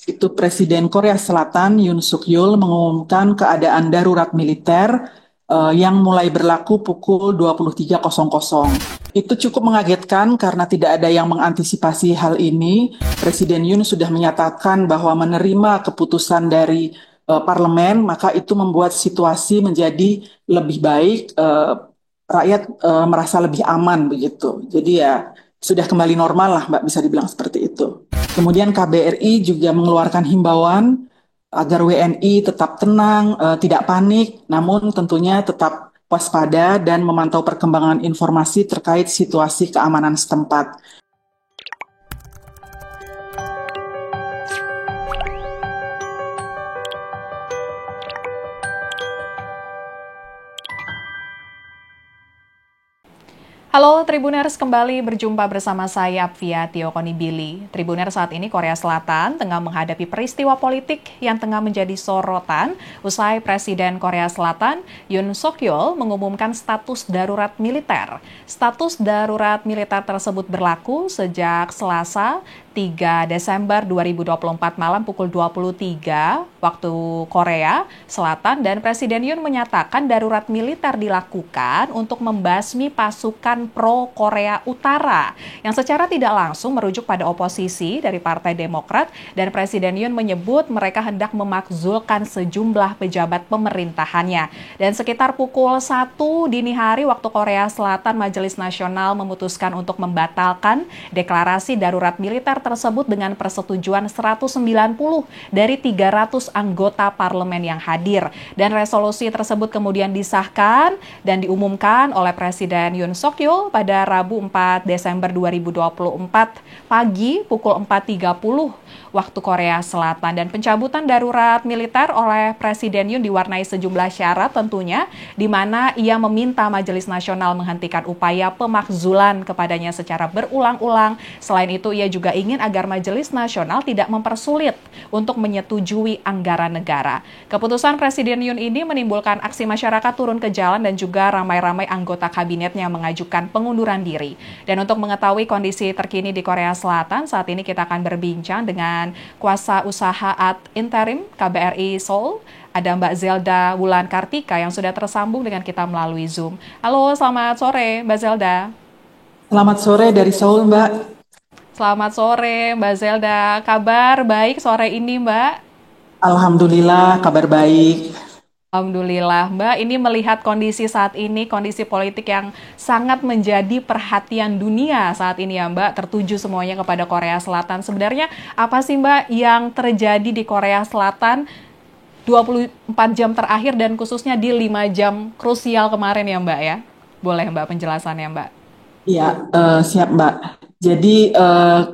itu Presiden Korea Selatan Yoon Suk Yeol mengumumkan keadaan darurat militer yang mulai berlaku pukul 23.00. Itu cukup mengagetkan karena tidak ada yang mengantisipasi hal ini. Presiden Yoon sudah menyatakan bahwa menerima keputusan dari parlemen, maka itu membuat situasi menjadi lebih baik, rakyat merasa lebih aman begitu. Jadi ya sudah kembali normal lah, Mbak, bisa dibilang seperti itu. Kemudian KBRI juga mengeluarkan himbauan agar WNI tetap tenang, tidak panik, namun tentunya tetap waspada dan memantau perkembangan informasi terkait situasi keamanan setempat. Halo Tribuners, kembali berjumpa bersama saya Apvia Tio Konibili. Tribuners, saat ini Korea Selatan tengah menghadapi peristiwa politik yang tengah menjadi sorotan usai Presiden Korea Selatan Yoon Suk Yeol mengumumkan status darurat militer. Status darurat militer tersebut berlaku sejak Selasa 3 Desember 2024 malam pukul 23 waktu Korea Selatan, dan Presiden Yoon menyatakan darurat militer dilakukan untuk membasmi pasukan pro Korea Utara yang secara tidak langsung merujuk pada oposisi dari Partai Demokrat, dan Presiden Yoon menyebut mereka hendak memakzulkan sejumlah pejabat pemerintahannya. Dan sekitar pukul 1 dini hari waktu Korea Selatan, Majelis Nasional memutuskan untuk membatalkan deklarasi darurat militer tersebut dengan persetujuan 190 dari 300 anggota parlemen yang hadir. Dan resolusi tersebut kemudian disahkan dan diumumkan oleh Presiden Yoon Suk Yeol pada Rabu 4 Desember 2024 pagi pukul 4.30 waktu Korea Selatan. Dan pencabutan darurat militer oleh Presiden Yoon diwarnai sejumlah syarat tentunya, di mana ia meminta Majelis Nasional menghentikan upaya pemakzulan kepadanya secara berulang-ulang. Selain itu, ia juga ingin agar Majelis Nasional tidak mempersulit untuk menyetujui anggaran negara. Keputusan Presiden Yoon ini menimbulkan aksi masyarakat turun ke jalan dan juga ramai-ramai anggota kabinetnya mengajukan pengunduran diri. Dan untuk mengetahui kondisi terkini di Korea Selatan, saat ini kita akan berbincang dengan kuasa usaha ad interim KBRI Seoul, ada Mbak Zelda Wulan Kartika yang sudah tersambung dengan kita melalui Zoom. Halo, selamat sore Mbak Zelda. Selamat sore dari Seoul, Mbak. Selamat sore Mbak Zelda, kabar baik sore ini Mbak? Alhamdulillah, kabar baik. Alhamdulillah Mbak, ini melihat kondisi saat ini, kondisi politik yang sangat menjadi perhatian dunia saat ini ya Mbak, tertuju semuanya kepada Korea Selatan. Sebenarnya apa sih Mbak yang terjadi di Korea Selatan 24 jam terakhir dan khususnya di 5 jam krusial kemarin ya Mbak ya? Boleh Mbak penjelasannya Mbak? Iya, siap Mbak. Jadi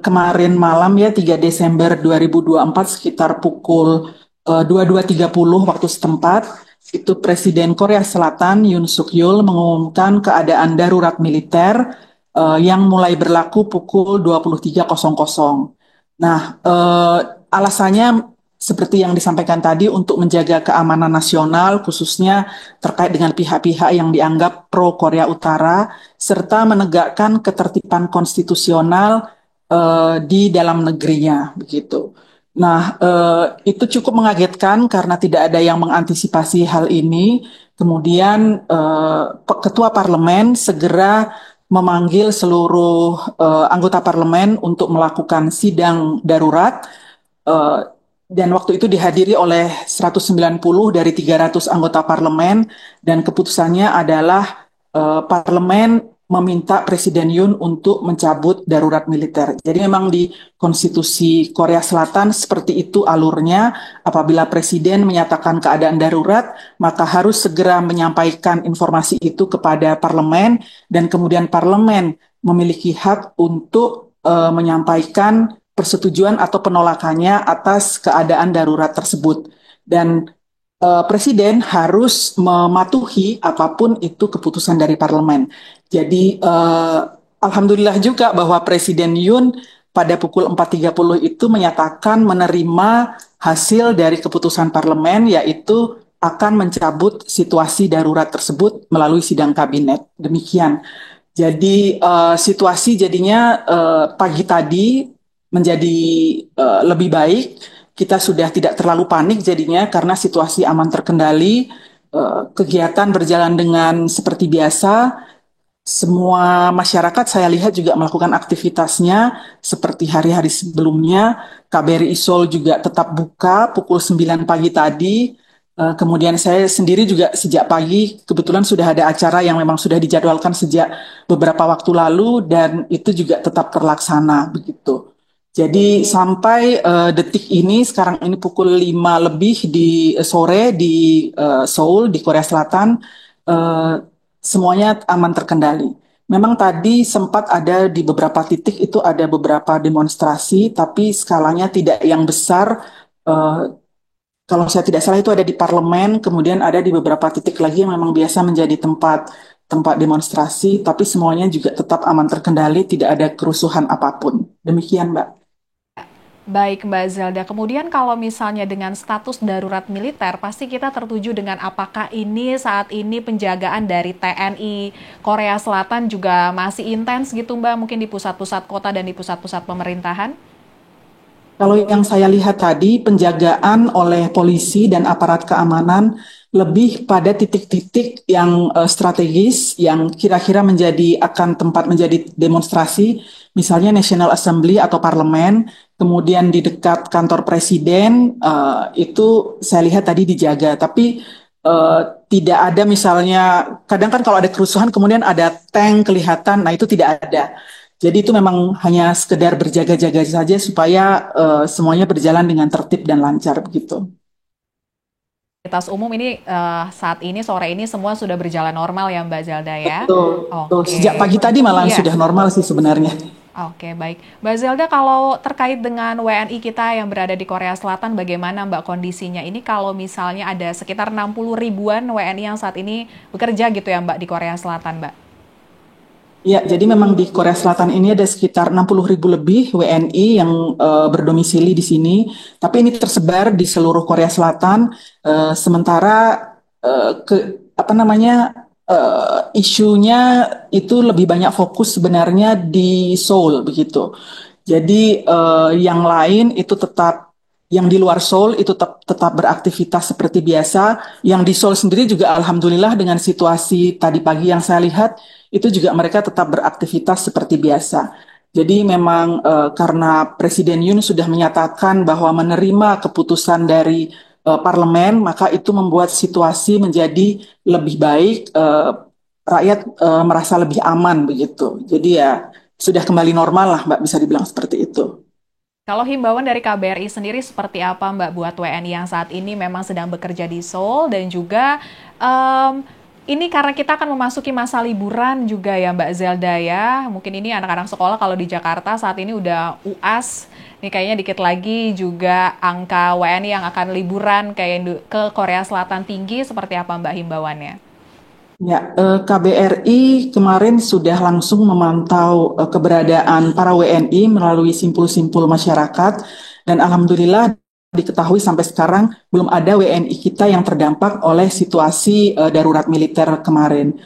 kemarin malam ya 3 Desember 2024 sekitar pukul 22.30 waktu setempat, itu Presiden Korea Selatan Yoon Suk Yeol mengumumkan keadaan darurat militer yang mulai berlaku pukul 23.00. Nah, alasannya seperti yang disampaikan tadi untuk menjaga keamanan nasional khususnya terkait dengan pihak-pihak yang dianggap pro Korea Utara serta menegakkan ketertiban konstitusional di dalam negerinya begitu. Nah, itu cukup mengagetkan karena tidak ada yang mengantisipasi hal ini. Kemudian Ketua Parlemen segera memanggil seluruh anggota parlemen untuk melakukan sidang darurat, eh, dan waktu itu dihadiri oleh 190 dari 300 anggota parlemen, dan keputusannya adalah parlemen meminta Presiden Yoon untuk mencabut darurat militer. Jadi memang di konstitusi Korea Selatan seperti itu alurnya, apabila Presiden menyatakan keadaan darurat, maka harus segera menyampaikan informasi itu kepada parlemen, dan kemudian parlemen memiliki hak untuk menyampaikan persetujuan atau penolakannya atas keadaan darurat tersebut. Dan Presiden harus mematuhi apapun itu keputusan dari parlemen. Jadi alhamdulillah juga bahwa Presiden Yoon pada pukul 4.30 itu menyatakan menerima hasil dari keputusan parlemen, yaitu akan mencabut situasi darurat tersebut melalui sidang kabinet. Demikian. Jadi situasi jadinya pagi tadi menjadi lebih baik. kita sudah tidak terlalu panik jadinya karena situasi aman terkendali, kegiatan berjalan dengan seperti biasa. Semua masyarakat saya lihat juga melakukan aktivitasnya seperti hari-hari sebelumnya. KBRI Seoul juga tetap buka pukul 9 pagi tadi. Kemudian saya sendiri juga sejak pagi kebetulan sudah ada acara yang memang sudah dijadwalkan sejak beberapa waktu lalu dan itu juga tetap terlaksana begitu. Jadi sampai detik ini sekarang ini pukul 5 lebih di sore di Seoul di Korea Selatan, eh, semuanya aman terkendali. Memang tadi sempat ada di beberapa titik itu ada beberapa demonstrasi, tapi skalanya tidak yang besar. Eh, Kalau saya tidak salah itu ada di parlemen, kemudian ada di beberapa titik lagi yang memang biasa menjadi tempat tempat demonstrasi, tapi semuanya juga tetap aman terkendali, tidak ada kerusuhan apapun. Demikian, Mbak. Baik Mbak Zelda, kemudian kalau misalnya dengan status darurat militer, pasti kita tertuju dengan apakah ini saat ini penjagaan dari TNI Korea Selatan juga masih intens gitu Mbak, mungkin di pusat-pusat kota dan di pusat-pusat pemerintahan? Kalau yang saya lihat tadi, penjagaan oleh polisi dan aparat keamanan lebih pada titik-titik yang strategis, yang kira-kira akan tempat menjadi demonstrasi, misalnya National Assembly atau parlemen, kemudian di dekat kantor presiden, itu saya lihat tadi dijaga. Tapi eh, tidak ada misalnya, kadang kan kalau ada kerusuhan kemudian ada tank kelihatan, nah itu tidak ada. Jadi itu memang hanya sekedar berjaga-jaga saja supaya semuanya berjalan dengan tertib dan lancar begitu. Aktivitas umum ini saat ini sore ini semua sudah berjalan normal ya Mbak Zelda ya? Betul, betul. Sejak Oke, pagi tadi malah iya. sudah normal sih sebenarnya. Oke, baik. Mbak Zelda, kalau terkait dengan WNI kita yang berada di Korea Selatan, bagaimana Mbak kondisinya? Ini kalau misalnya ada sekitar 60 ribuan WNI yang saat ini bekerja gitu ya Mbak di Korea Selatan, Mbak? Ya, jadi memang di Korea Selatan ini ada sekitar 60.000 lebih WNI yang berdomisili di sini. Tapi ini tersebar di seluruh Korea Selatan. Sementara apa namanya isunya itu lebih banyak fokus sebenarnya di Seoul begitu. Jadi yang lain itu tetap yang di luar Seoul itu tetap beraktivitas seperti biasa. Yang di Seoul sendiri juga alhamdulillah dengan situasi tadi pagi yang saya lihat itu juga mereka tetap beraktivitas seperti biasa. Jadi memang karena Presiden Yoon sudah menyatakan bahwa menerima keputusan dari parlemen, maka itu membuat situasi menjadi lebih baik, rakyat merasa lebih aman begitu. Jadi ya sudah kembali normal lah, Mbak, bisa dibilang seperti itu. Kalau himbauan dari KBRI sendiri seperti apa Mbak buat WNI yang saat ini memang sedang bekerja di Seoul dan juga em, ini karena kita akan memasuki masa liburan juga ya Mbak Zelda ya. Mungkin ini anak-anak sekolah kalau di Jakarta saat ini udah UAS. Ini kayaknya dikit lagi juga angka WNI yang akan liburan kayak ke Korea Selatan tinggi seperti apa Mbak himbauannya? Ya, KBRI kemarin sudah langsung memantau keberadaan para WNI melalui simpul-simpul masyarakat dan alhamdulillah diketahui sampai sekarang belum ada WNI kita yang terdampak oleh situasi darurat militer kemarin.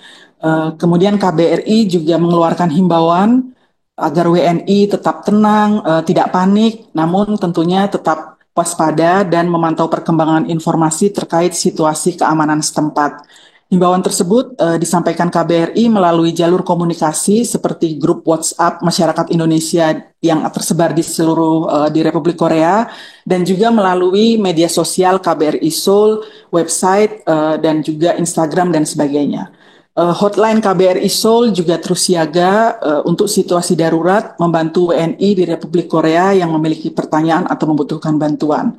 Kemudian KBRI juga mengeluarkan himbauan agar WNI tetap tenang, tidak panik, namun tentunya tetap waspada dan memantau perkembangan informasi terkait situasi keamanan setempat. Himbauan tersebut disampaikan KBRI melalui jalur komunikasi seperti grup WhatsApp masyarakat Indonesia yang tersebar di seluruh di Republik Korea dan juga melalui media sosial KBRI Seoul, website dan juga Instagram dan sebagainya. Hotline KBRI Seoul juga terus siaga untuk situasi darurat membantu WNI di Republik Korea yang memiliki pertanyaan atau membutuhkan bantuan.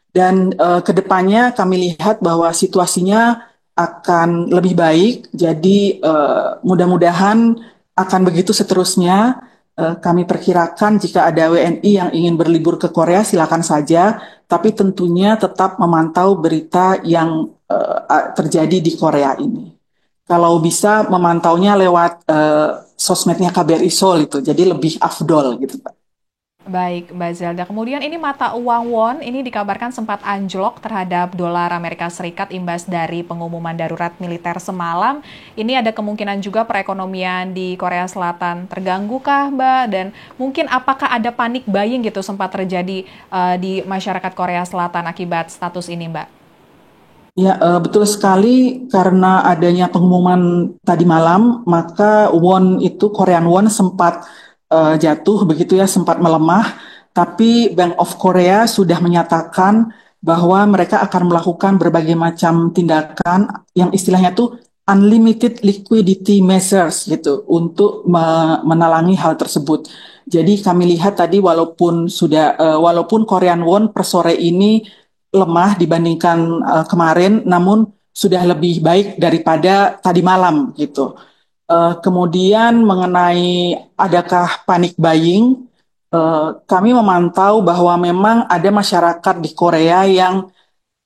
Dan kedepannya kami lihat bahwa situasinya akan lebih baik. Jadi mudah-mudahan akan begitu seterusnya. Kami perkirakan jika ada WNI yang ingin berlibur ke Korea silakan saja, tapi tentunya tetap memantau berita yang terjadi di Korea ini. Kalau bisa memantaunya lewat sosmednya KBRI Seoul itu, jadi lebih afdol gitu, Pak. Baik, Mbak Zelda. Kemudian ini mata uang won ini dikabarkan sempat anjlok terhadap dolar Amerika Serikat imbas dari pengumuman darurat militer semalam. Ini ada kemungkinan juga perekonomian di Korea Selatan terganggu kah, Mbak? Dan mungkin apakah ada panik buying gitu sempat terjadi di masyarakat Korea Selatan akibat status ini, Mbak? Ya, betul sekali karena adanya pengumuman tadi malam, maka won itu Korean won sempat jatuh begitu ya, sempat melemah. Tapi Bank of Korea sudah menyatakan bahwa mereka akan melakukan berbagai macam tindakan yang istilahnya tuh unlimited liquidity measures gitu untuk menalangi hal tersebut. Jadi kami lihat tadi walaupun Korean won per sore ini lemah dibandingkan kemarin, namun sudah lebih baik daripada tadi malam gitu. Kemudian mengenai adakah panic buying, kami memantau bahwa memang ada masyarakat di Korea yang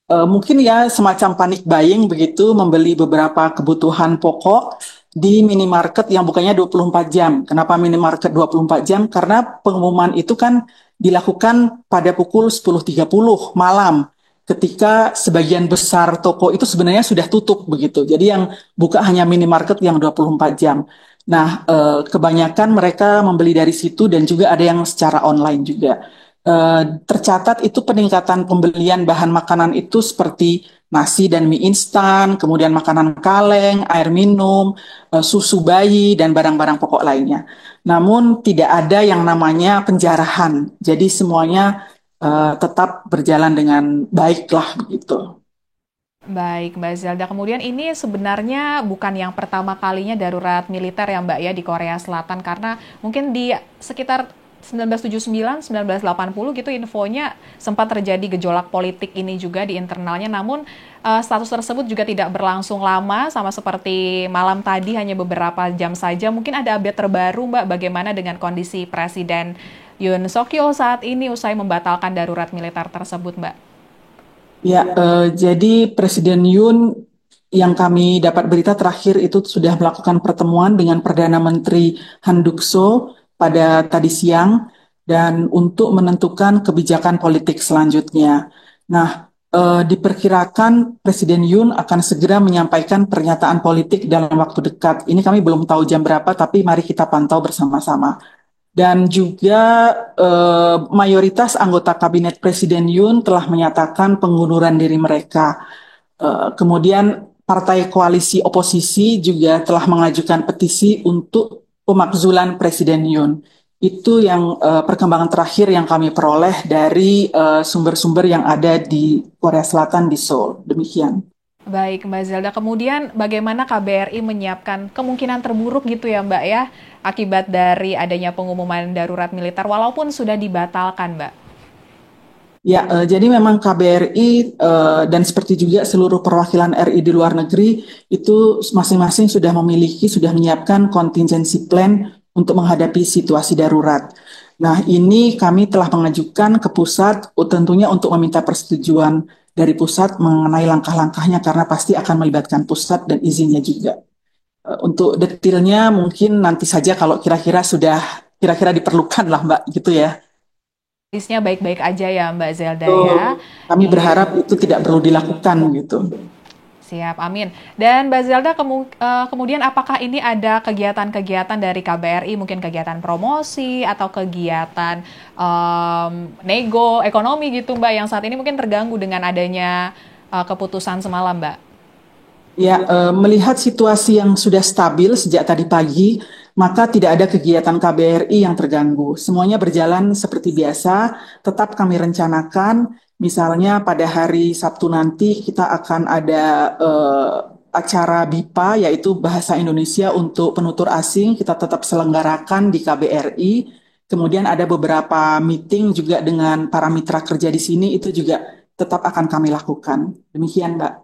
mungkin ya semacam panic buying begitu, membeli beberapa kebutuhan pokok di minimarket yang bukannya 24 jam. Kenapa minimarket 24 jam? Karena pengumuman itu kan dilakukan pada pukul 10.30 malam ketika sebagian besar toko itu sebenarnya sudah tutup begitu. Jadi yang buka hanya minimarket yang 24 jam. Nah, kebanyakan mereka membeli dari situ dan juga ada yang secara online juga. Tercatat itu peningkatan pembelian bahan makanan itu seperti nasi dan mie instan, kemudian makanan kaleng, air minum, susu bayi, dan barang-barang pokok lainnya. Namun tidak ada yang namanya penjarahan, jadi semuanya tetap berjalan dengan baiklah begitu. Baik, Mbak Zelda. Kemudian ini sebenarnya bukan yang pertama kalinya darurat militer ya Mbak ya di Korea Selatan karena mungkin di sekitar 1979, 1980 gitu infonya sempat terjadi gejolak politik ini juga di internalnya. Namun status tersebut juga tidak berlangsung lama sama seperti malam tadi hanya beberapa jam saja. Mungkin ada update terbaru Mbak bagaimana dengan kondisi Presiden Yoon Suk Yeol saat ini usai membatalkan darurat militer tersebut Mbak. Ya, jadi Presiden Yoon yang kami dapat berita terakhir itu sudah melakukan pertemuan dengan Perdana Menteri Han Duck-soo pada tadi siang dan untuk menentukan kebijakan politik selanjutnya. Nah, diperkirakan Presiden Yoon akan segera menyampaikan pernyataan politik dalam waktu dekat. Ini kami belum tahu jam berapa, tapi mari kita pantau bersama-sama. Dan juga mayoritas anggota kabinet Presiden Yoon telah menyatakan pengunduran diri mereka. Kemudian partai koalisi oposisi juga telah mengajukan petisi untuk pemakzulan Presiden Yoon. Itu yang perkembangan terakhir yang kami peroleh dari sumber-sumber yang ada di Korea Selatan di Seoul. Demikian. Baik, Mbak Zelda. Kemudian bagaimana KBRI menyiapkan kemungkinan terburuk gitu ya, Mbak ya, akibat dari adanya pengumuman darurat militer walaupun sudah dibatalkan, Mbak? Ya, jadi memang KBRI dan seperti juga seluruh perwakilan RI di luar negeri itu masing-masing sudah menyiapkan contingency plan untuk menghadapi situasi darurat. Nah, ini kami telah mengajukan ke pusat tentunya untuk meminta persetujuan dari pusat mengenai langkah-langkahnya karena pasti akan melibatkan pusat dan izinnya juga. Untuk detailnya mungkin nanti saja kalau kira-kira diperlukan lah Mbak gitu ya. Medisnya baik-baik aja ya, Mbak Zelda Betul. ya. Kami Iya. berharap itu tidak perlu dilakukan gitu. Siap, amin. Dan Mbak Zelda, kemudian apakah ini ada kegiatan-kegiatan dari KBRI, mungkin kegiatan promosi atau kegiatan nego ekonomi gitu, Mbak, yang saat ini mungkin terganggu dengan adanya keputusan semalam, Mbak? Ya, melihat situasi yang sudah stabil sejak tadi pagi, maka tidak ada kegiatan KBRI yang terganggu. Semuanya berjalan seperti biasa. Tetap kami rencanakan, misalnya pada hari Sabtu nanti kita akan ada acara BIPA, yaitu Bahasa Indonesia untuk penutur asing. Kita tetap selenggarakan di KBRI. Kemudian ada beberapa meeting juga dengan para mitra kerja di sini, itu juga tetap akan kami lakukan. Demikian, Mbak.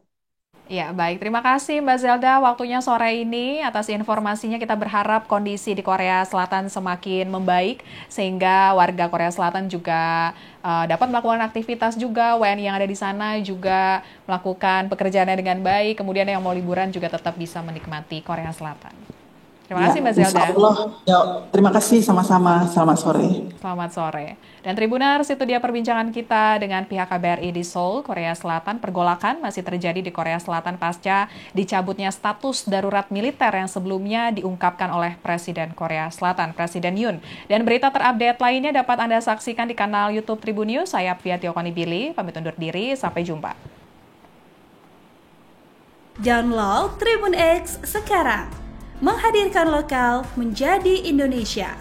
Ya, baik. Terima kasih Mbak Zelda waktunya sore ini atas informasinya. Kita berharap kondisi di Korea Selatan semakin membaik sehingga warga Korea Selatan juga dapat melakukan aktivitas juga, WNI yang ada di sana juga melakukan pekerjaannya dengan baik. Kemudian yang mau liburan juga tetap bisa menikmati Korea Selatan. Terima Ya, kasih Mbak insya Zelda. Allah. Ya, terima kasih sama-sama. Selamat sore. Selamat sore. Dan Tribuners, itu dia perbincangan kita dengan pihak KBRI di Seoul, Korea Selatan. Pergolakan masih terjadi di Korea Selatan pasca dicabutnya status darurat militer yang sebelumnya diungkapkan oleh Presiden Korea Selatan, Presiden Yoon. Dan berita terupdate lainnya dapat Anda saksikan di kanal YouTube Tribun News. Saya Apvia Tiokonibili, pamit undur diri, sampai jumpa. Download Tribun X sekarang. Menghadirkan lokal menjadi Indonesia.